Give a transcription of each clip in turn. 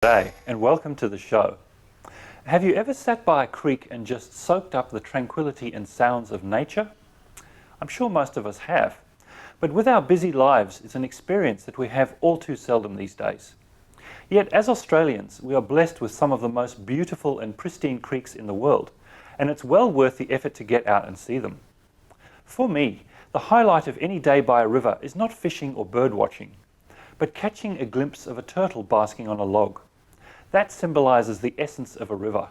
G'day and welcome to the show. Have you ever sat by a creek and just soaked up the tranquility and sounds of nature? I'm sure most of us have, but with our busy lives, it's an experience that we have all too seldom these days. Yet as Australians, we are blessed with some of the most beautiful and pristine creeks in the world, and it's well worth the effort to get out and see them. For me, the highlight of any day by a river is not fishing or bird watching, but catching a glimpse of a turtle basking on a log. That symbolises the essence of a river.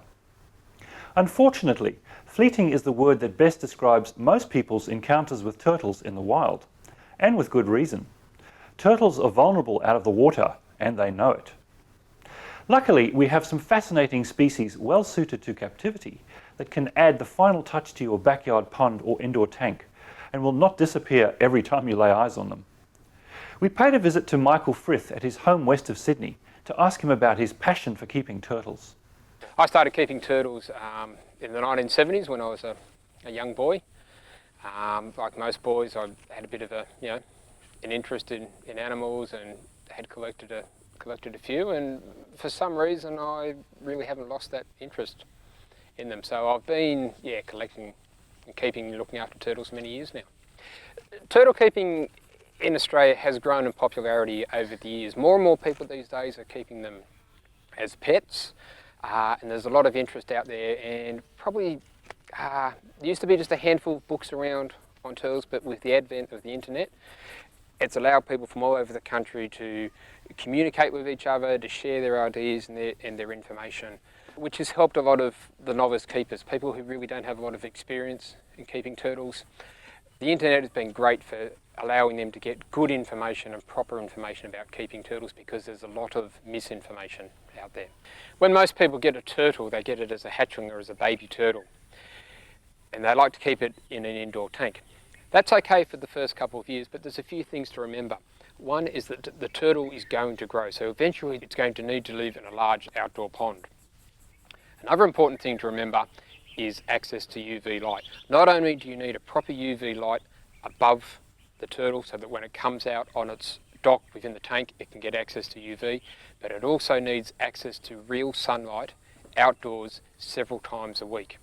Unfortunately, fleeting is the word that best describes most people's encounters with turtles in the wild, and with good reason. Turtles are vulnerable out of the water, and they know it. Luckily, we have some fascinating species well suited to captivity that can add the final touch to your backyard pond or indoor tank, and will not disappear every time you lay eyes on them. We paid a visit to Michael Frith at his home west of Sydney to ask him about his passion for keeping turtles. I started keeping turtles in the 1970s when I was a young boy. Like most boys, I had a bit of an interest in animals and had collected a few, and for some reason I really haven't lost that interest in them. So I've been collecting and looking after turtles many years now. Turtle keeping in Australia has grown in popularity over the years. More and more people these days are keeping them as pets, and there's a lot of interest out there, and probably there used to be just a handful of books around on turtles, but with the advent of the internet, it's allowed people from all over the country to communicate with each other, to share their ideas and their information, which has helped a lot of the novice keepers, people who really don't have a lot of experience in keeping turtles. The internet has been great for allowing them to get good information and proper information about keeping turtles, because there's a lot of misinformation out there. When most people get a turtle, they get it as a hatchling or as a baby turtle, and they like to keep it in an indoor tank. That's okay for the first couple of years, but there's a few things to remember. One is that the turtle is going to grow, so eventually it's going to need to live in a large outdoor pond. Another important thing to remember is access to UV light. Not only do you need a proper UV light above the turtle so that when it comes out on its dock within the tank it can get access to UV, but it also needs access to real sunlight outdoors several times a week.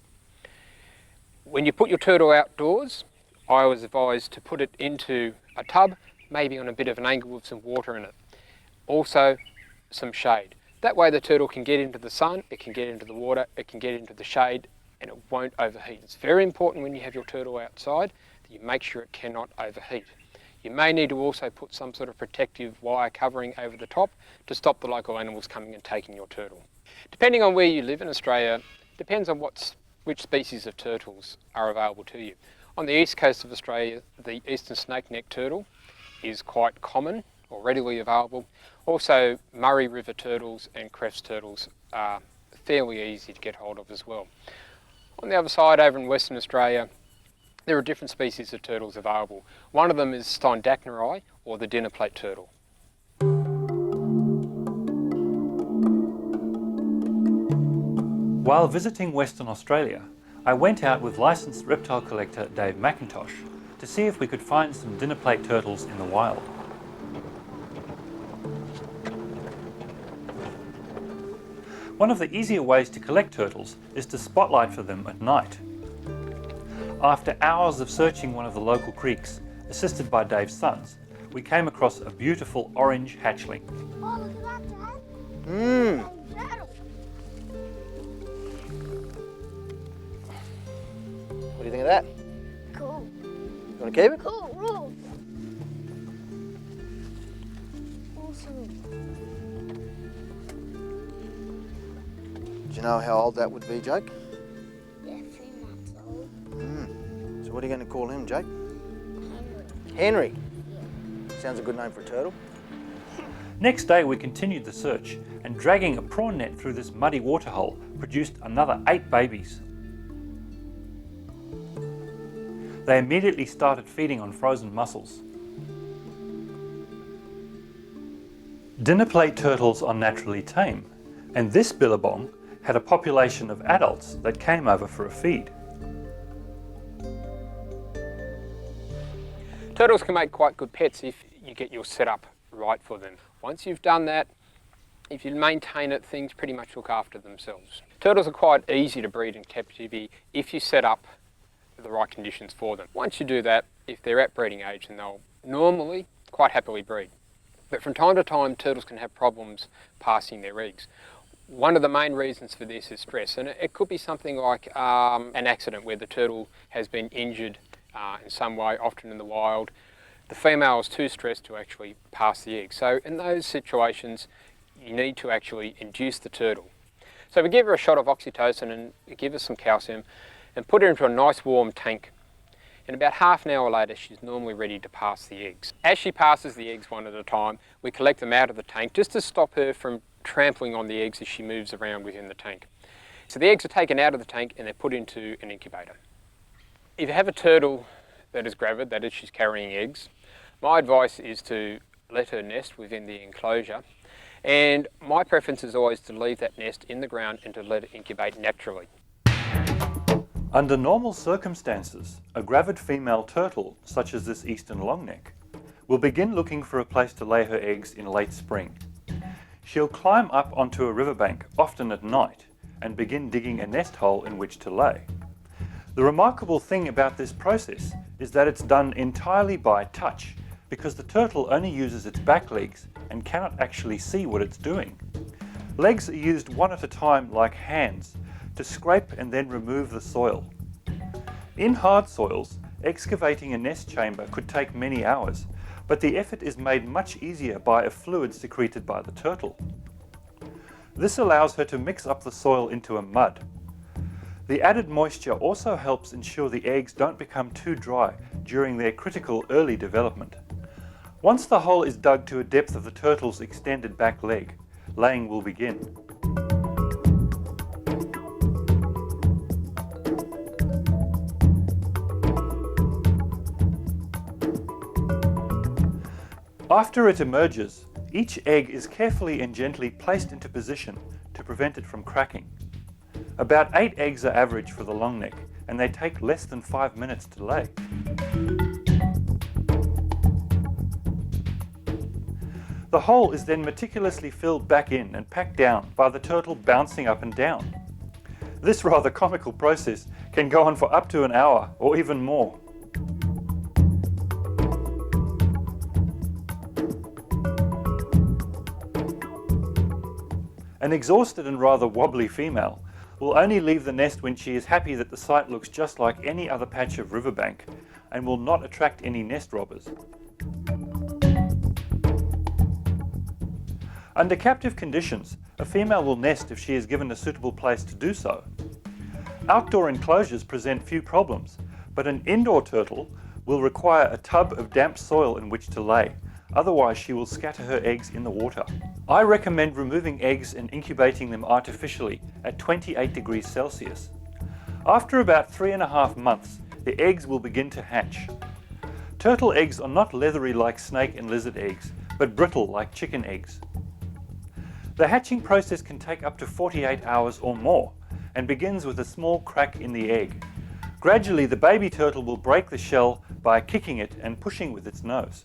When you put your turtle outdoors, I was advised to put it into a tub, maybe on a bit of an angle with some water in it. Also some shade. That way the turtle can get into the sun, it can get into the water, it can get into the shade, and it won't overheat. It's very important when you have your turtle outside that you make sure it cannot overheat. You may need to also put some sort of protective wire covering over the top to stop the local animals coming and taking your turtle. Depending on where you live in Australia, depends on which species of turtles are available to you. On the east coast of Australia, the eastern snake-necked turtle is quite common or readily available. Also, Murray River turtles and Crefts turtles are fairly easy to get hold of as well. On the other side, over in Western Australia, there are different species of turtles available. One of them is Steindachnerai, or the dinner plate turtle. While visiting Western Australia, I went out with licensed reptile collector Dave McIntosh to see if we could find some dinner plate turtles in the wild. One of the easier ways to collect turtles is to spotlight for them at night. After hours of searching one of the local creeks, assisted by Dave's sons, we came across a beautiful orange hatchling. Oh, look at that, Dad. Turtle. What do you think of that? Cool. You want to keep it? Cool, rule. Awesome. Do you know how old that would be, Jake? Yeah, 3 months old. So what are you going to call him, Jake? Henry. Henry. Sounds a good name for a turtle. Next day we continued the search, and dragging a prawn net through this muddy waterhole produced another 8 babies. They immediately started feeding on frozen mussels. Dinner plate turtles are naturally tame, and this billabong had a population of adults that came over for a feed. Turtles can make quite good pets if you get your setup right for them. Once you've done that, if you maintain it, things pretty much look after themselves. Turtles are quite easy to breed in captivity if you set up the right conditions for them. Once you do that, if they're at breeding age, then they'll normally quite happily breed. But from time to time, turtles can have problems passing their eggs. One of the main reasons for this is stress, and it could be something like an accident where the turtle has been injured in some way, often in the wild. The female is too stressed to actually pass the egg. So in those situations, you need to actually induce the turtle. So we give her a shot of oxytocin and give her some calcium and put her into a nice warm tank. And about half an hour later, she's normally ready to pass the eggs. As she passes the eggs one at a time, we collect them out of the tank just to stop her from trampling on the eggs as she moves around within the tank. So the eggs are taken out of the tank and they're put into an incubator. If you have a turtle that is gravid, that is, she's carrying eggs, my advice is to let her nest within the enclosure. And my preference is always to leave that nest in the ground and to let it incubate naturally. Under normal circumstances, a gravid female turtle, such as this eastern longneck, will begin looking for a place to lay her eggs in late spring. She'll climb up onto a riverbank, often at night, and begin digging a nest hole in which to lay. The remarkable thing about this process is that it's done entirely by touch, because the turtle only uses its back legs and cannot actually see what it's doing. Legs are used one at a time like hands to scrape and then remove the soil. In hard soils, excavating a nest chamber could take many hours, but the effort is made much easier by a fluid secreted by the turtle. This allows her to mix up the soil into a mud. The added moisture also helps ensure the eggs don't become too dry during their critical early development. Once the hole is dug to a depth of the turtle's extended back leg, laying will begin. After it emerges, each egg is carefully and gently placed into position to prevent it from cracking. About 8 eggs are average for the longneck, and they take less than 5 minutes to lay. The hole is then meticulously filled back in and packed down by the turtle bouncing up and down. This rather comical process can go on for up to an hour or even more. An exhausted and rather wobbly female will only leave the nest when she is happy that the site looks just like any other patch of riverbank and will not attract any nest robbers. Under captive conditions, a female will nest if she is given a suitable place to do so. Outdoor enclosures present few problems, but an indoor turtle will require a tub of damp soil in which to lay, otherwise she will scatter her eggs in the water. I recommend removing eggs and incubating them artificially at 28 degrees Celsius. After about 3.5 months, the eggs will begin to hatch. Turtle eggs are not leathery like snake and lizard eggs, but brittle like chicken eggs. The hatching process can take up to 48 hours or more and begins with a small crack in the egg. Gradually, the baby turtle will break the shell by kicking it and pushing with its nose.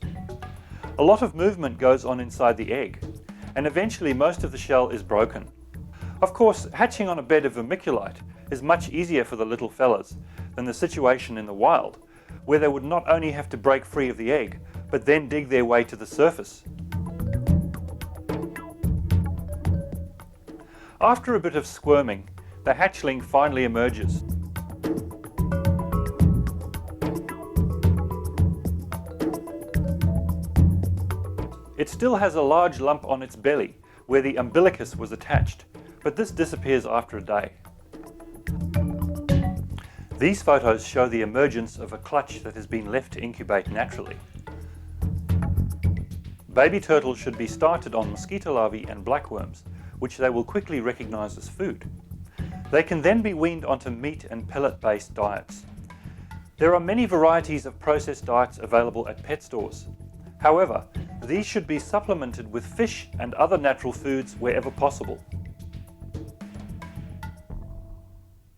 A lot of movement goes on inside the egg, and eventually most of the shell is broken. Of course, hatching on a bed of vermiculite is much easier for the little fellas than the situation in the wild, where they would not only have to break free of the egg, but then dig their way to the surface. After a bit of squirming, the hatchling finally emerges. It still has a large lump on its belly where the umbilicus was attached, but this disappears after a day. These photos show the emergence of a clutch that has been left to incubate naturally. Baby turtles should be started on mosquito larvae and blackworms, which they will quickly recognize as food. They can then be weaned onto meat and pellet-based diets. There are many varieties of processed diets available at pet stores. However, these should be supplemented with fish and other natural foods wherever possible.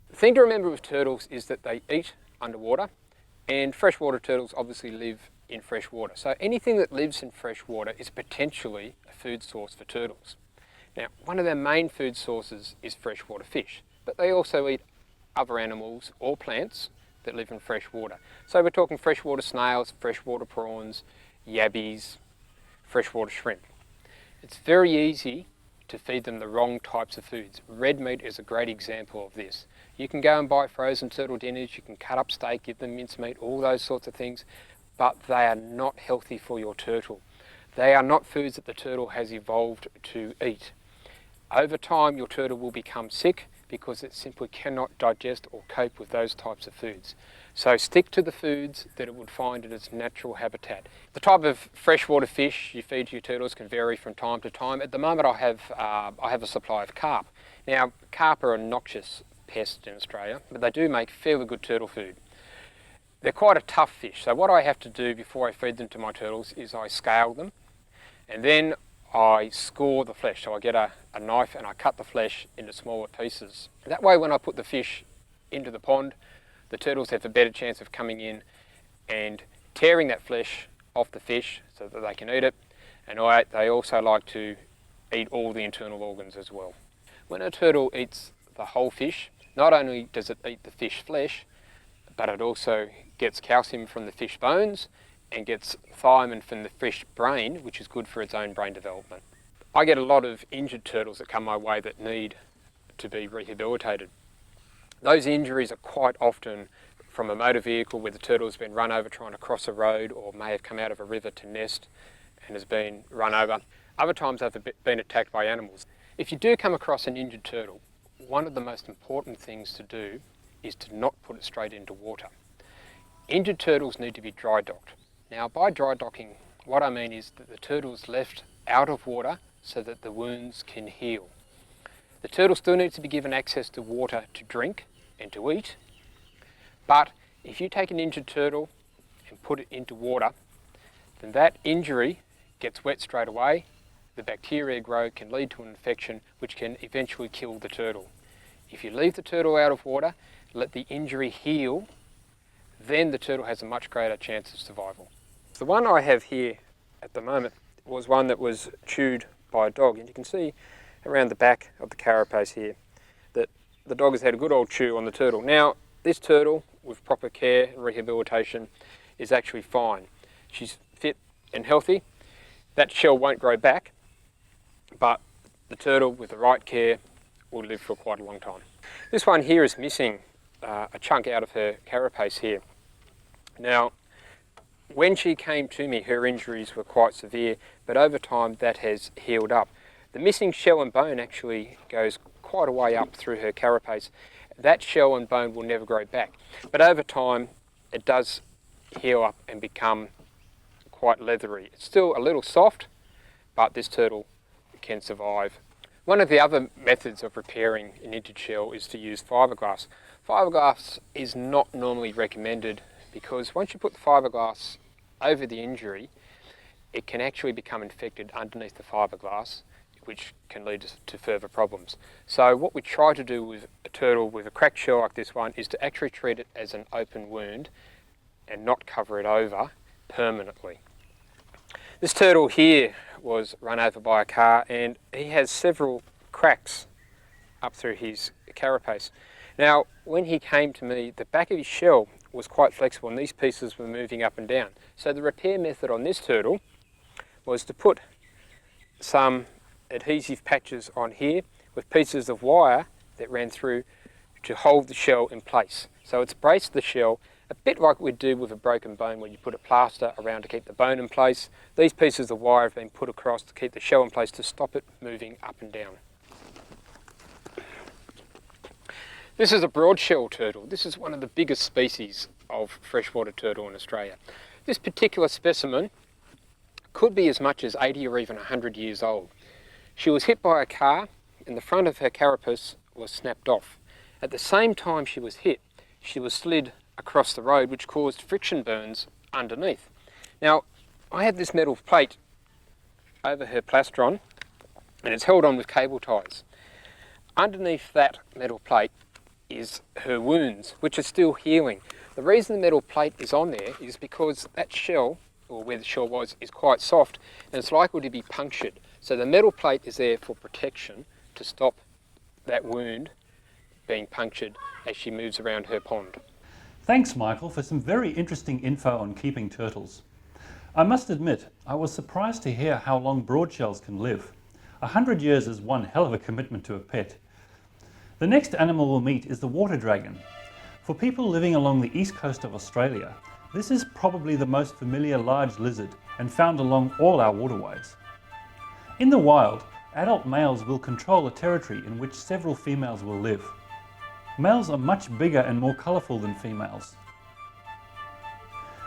The thing to remember with turtles is that they eat underwater, and freshwater turtles obviously live in fresh water. So anything that lives in fresh water is potentially a food source for turtles. Now, one of their main food sources is freshwater fish, but they also eat other animals or plants that live in fresh water. So we're talking freshwater snails, freshwater prawns, yabbies, freshwater shrimp. It's very easy to feed them the wrong types of foods. Red meat is a great example of this. You can go and buy frozen turtle dinners, you can cut up steak, give them mincemeat, all those sorts of things, but they are not healthy for your turtle. They are not foods that the turtle has evolved to eat. Over time, your turtle will become sick because it simply cannot digest or cope with those types of foods. So stick to the foods that it would find in its natural habitat. The type of freshwater fish you feed to your turtles can vary from time to time. At the moment I have a supply of carp. Now, carp are a noxious pest in Australia, but they do make fairly good turtle food. They're quite a tough fish, so what I have to do before I feed them to my turtles is I scale them, and then I score the flesh. So I get a knife and I cut the flesh into smaller pieces. That way when I put the fish into the pond, the turtles have a better chance of coming in and tearing that flesh off the fish so that they can eat it. And they also like to eat all the internal organs as well. When a turtle eats the whole fish, not only does it eat the fish flesh, but it also gets calcium from the fish bones and gets thiamine from the fish brain, which is good for its own brain development. I get a lot of injured turtles that come my way that need to be rehabilitated. Those injuries are quite often from a motor vehicle where the turtle has been run over trying to cross a road, or may have come out of a river to nest and has been run over. Other times they've been attacked by animals. If you do come across an injured turtle, one of the most important things to do is to not put it straight into water. Injured turtles need to be dry docked. Now, by dry docking, what I mean is that the turtle is left out of water so that the wounds can heal. The turtle still needs to be given access to water to drink and to eat, but if you take an injured turtle and put it into water, then that injury gets wet straight away, the bacteria grow, can lead to an infection which can eventually kill the turtle. If you leave the turtle out of water, let the injury heal, then the turtle has a much greater chance of survival. The one I have here at the moment was one that was chewed by a dog, and you can see around the back of the carapace here that the dog has had a good old chew on the turtle. Now, this turtle, with proper care and rehabilitation, is actually fine. She's fit and healthy. That shell won't grow back, but the turtle, with the right care, will live for quite a long time. This one here is missing a chunk out of her carapace here. Now, when she came to me, her injuries were quite severe, but over time that has healed up. The missing shell and bone actually goes quite a way up through her carapace. That shell and bone will never grow back, but over time it does heal up and become quite leathery. It's still a little soft, but this turtle can survive. One of the other methods of repairing an injured shell is to use fiberglass. Fiberglass is not normally recommended because once you put the fiberglass over the injury, it can actually become infected underneath the fiberglass, which can lead to further problems. So what we try to do with a turtle with a cracked shell like this one is to actually treat it as an open wound and not cover it over permanently. This turtle here was run over by a car, and he has several cracks up through his carapace. Now, when he came to me, the back of his shell was quite flexible and these pieces were moving up and down. So the repair method on this turtle was to put some adhesive patches on here with pieces of wire that ran through to hold the shell in place. So it's braced the shell a bit like we'd do with a broken bone, where you put a plaster around to keep the bone in place. These pieces of wire have been put across to keep the shell in place to stop it moving up and down. This is a broadshell turtle. This is one of the biggest species of freshwater turtle in Australia. This particular specimen could be as much as 80 or even 100 years old. She was hit by a car and the front of her carapace was snapped off. At the same time she was hit, she was slid across the road, which caused friction burns underneath. Now, I have this metal plate over her plastron and it's held on with cable ties. Underneath that metal plate is her wounds, which are still healing. The reason the metal plate is on there is because that shell, or where the shell was, is quite soft and it's likely to be punctured. So the metal plate is there for protection to stop that wound being punctured as she moves around her pond. Thanks, Michael, for some very interesting info on keeping turtles. I must admit, I was surprised to hear how long broadshells can live. 100 years is one hell of a commitment to a pet. The next animal we'll meet is the water dragon. For people living along the east coast of Australia, this is probably the most familiar large lizard and found along all our waterways. In the wild, adult males will control a territory in which several females will live. Males are much bigger and more colourful than females.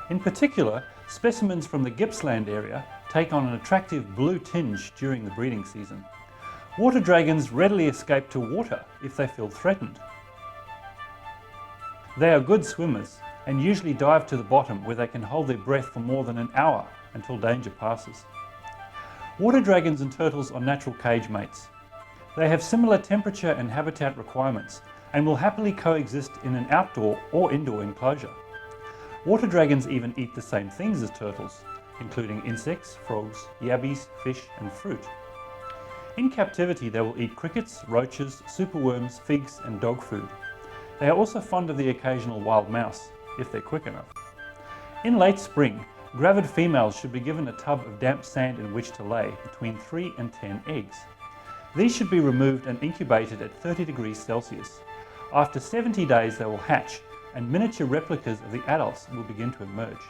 In particular, specimens from the Gippsland area take on an attractive blue tinge during the breeding season. Water dragons readily escape to water if they feel threatened. They are good swimmers and usually dive to the bottom where they can hold their breath for more than an hour until danger passes. Water dragons and turtles are natural cage mates. They have similar temperature and habitat requirements and will happily coexist in an outdoor or indoor enclosure. Water dragons even eat the same things as turtles, including insects, frogs, yabbies, fish and fruit. In captivity they will eat crickets, roaches, superworms, figs and dog food. They are also fond of the occasional wild mouse, if they're quick enough. In late spring, gravid females should be given a tub of damp sand in which to lay between 3 and 10 eggs. These should be removed and incubated at 30 degrees Celsius. After 70 days they will hatch and miniature replicas of the adults will begin to emerge.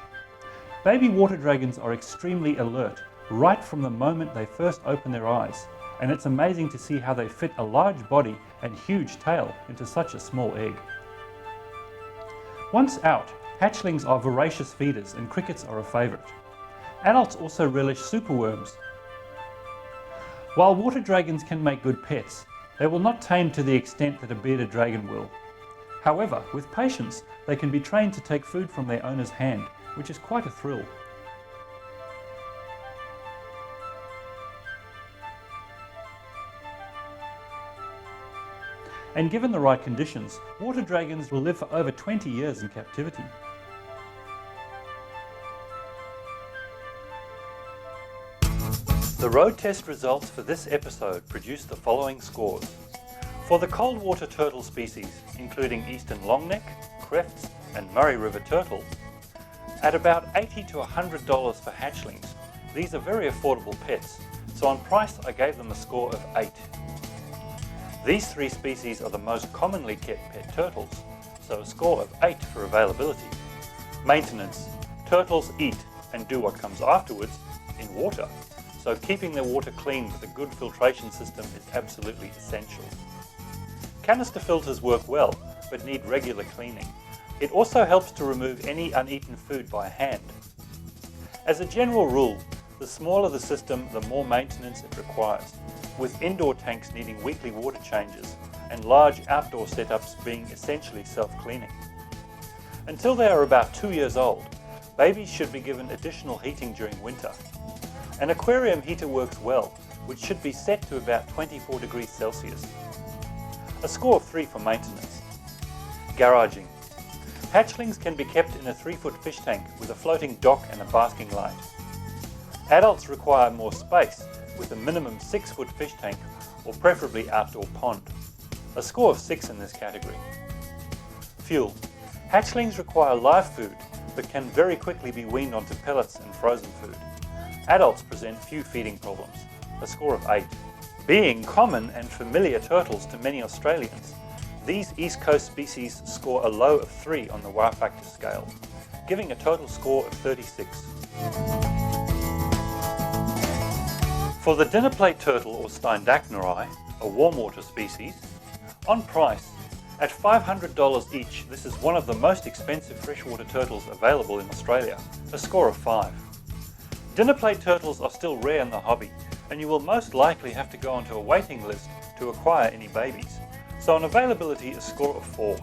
Baby water dragons are extremely alert right from the moment they first open their eyes, and it's amazing to see how they fit a large body and huge tail into such a small egg. Once out, hatchlings are voracious feeders and crickets are a favourite. Adults also relish superworms. While water dragons can make good pets, they will not tame to the extent that a bearded dragon will. However, with patience, they can be trained to take food from their owner's hand, which is quite a thrill. And given the right conditions, water dragons will live for over 20 years in captivity. The road test results for this episode produced the following scores. For the cold water turtle species, including eastern longneck, crefts and Murray River turtle, at about $80 to $100 for hatchlings, these are very affordable pets, so on price I gave them a score of 8. These three species are the most commonly kept pet turtles, so a score of 8 for availability. Maintenance. Turtles eat and do what comes afterwards in water, so keeping their water clean with a good filtration system is absolutely essential. Canister filters work well, but need regular cleaning. It also helps to remove any uneaten food by hand. As a general rule, the smaller the system, the more maintenance it requires, with indoor tanks needing weekly water changes and large outdoor setups being essentially self-cleaning. Until they are about 2 years old, babies should be given additional heating during winter. An aquarium heater works well, which should be set to about 24 degrees Celsius. A score of 3 for maintenance. Garaging. Hatchlings can be kept in a 3-foot fish tank with a floating dock and a basking light. Adults require more space with a minimum 6-foot fish tank or preferably outdoor pond. A score of 6 in this category. Fuel. Hatchlings require live food but can very quickly be weaned onto pellets and frozen food. Adults present few feeding problems. A score of 8. Being common and familiar turtles to many Australians, these East Coast species score a low of 3 on the wow factor scale, giving a total score of 36. For the dinner plate turtle or Steindachnerai, a warm water species, on price, at $500 each, this is one of the most expensive freshwater turtles available in Australia, a score of 5. Dinner plate turtles are still rare in the hobby, and you will most likely have to go onto a waiting list to acquire any babies, so on availability a score of 4.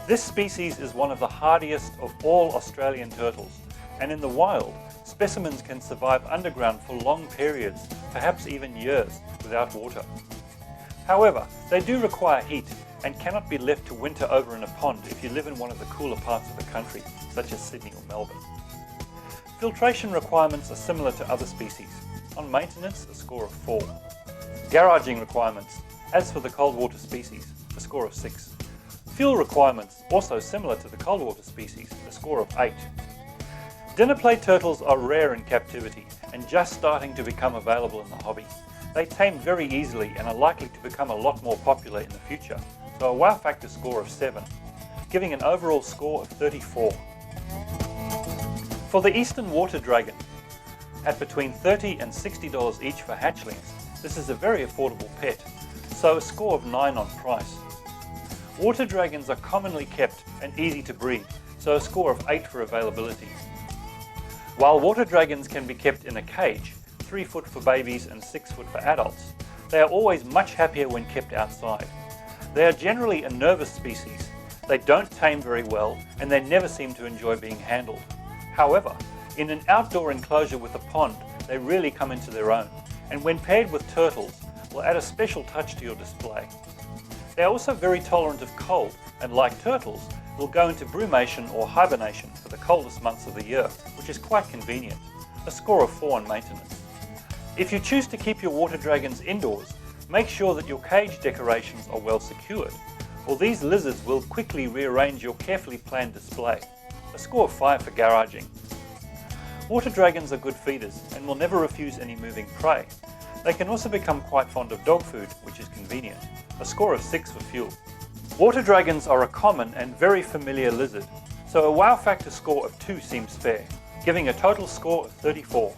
This species is one of the hardiest of all Australian turtles, and in the wild, specimens can survive underground for long periods, perhaps even years, without water. However, they do require heat and cannot be left to winter over in a pond if you live in one of the cooler parts of the country, such as Sydney or Melbourne. Filtration requirements are similar to other species. On maintenance, a score of 4. Garaging requirements. As for the cold water species, a score of 6. Fuel requirements, also similar to the cold water species, a score of 8. Dinner plate turtles are rare in captivity and just starting to become available in the hobby. They tame very easily and are likely to become a lot more popular in the future, so a wow factor score of 7, giving an overall score of 34. For the eastern water dragon, at between $30 and $60 each for hatchlings, this is a very affordable pet, so a score of 9 on price. Water dragons are commonly kept and easy to breed, so a score of 8 for availability. While water dragons can be kept in a cage, 3 foot for babies and 6 foot for adults, they are always much happier when kept outside. They are generally a nervous species. They don't tame very well and they never seem to enjoy being handled. However, in an outdoor enclosure with a pond, they really come into their own, and when paired with turtles, will add a special touch to your display. They are also very tolerant of cold and, like turtles, will go into brumation or hibernation for the coldest months of the year, which is quite convenient. A score of 4 on maintenance. If you choose to keep your water dragons indoors, make sure that your cage decorations are well secured, or these lizards will quickly rearrange your carefully planned display. A score of 5 for garaging. Water dragons are good feeders and will never refuse any moving prey. They can also become quite fond of dog food, which is convenient. A score of 6 for fuel. Water dragons are a common and very familiar lizard, so a wow factor score of 2 seems fair, giving a total score of 34.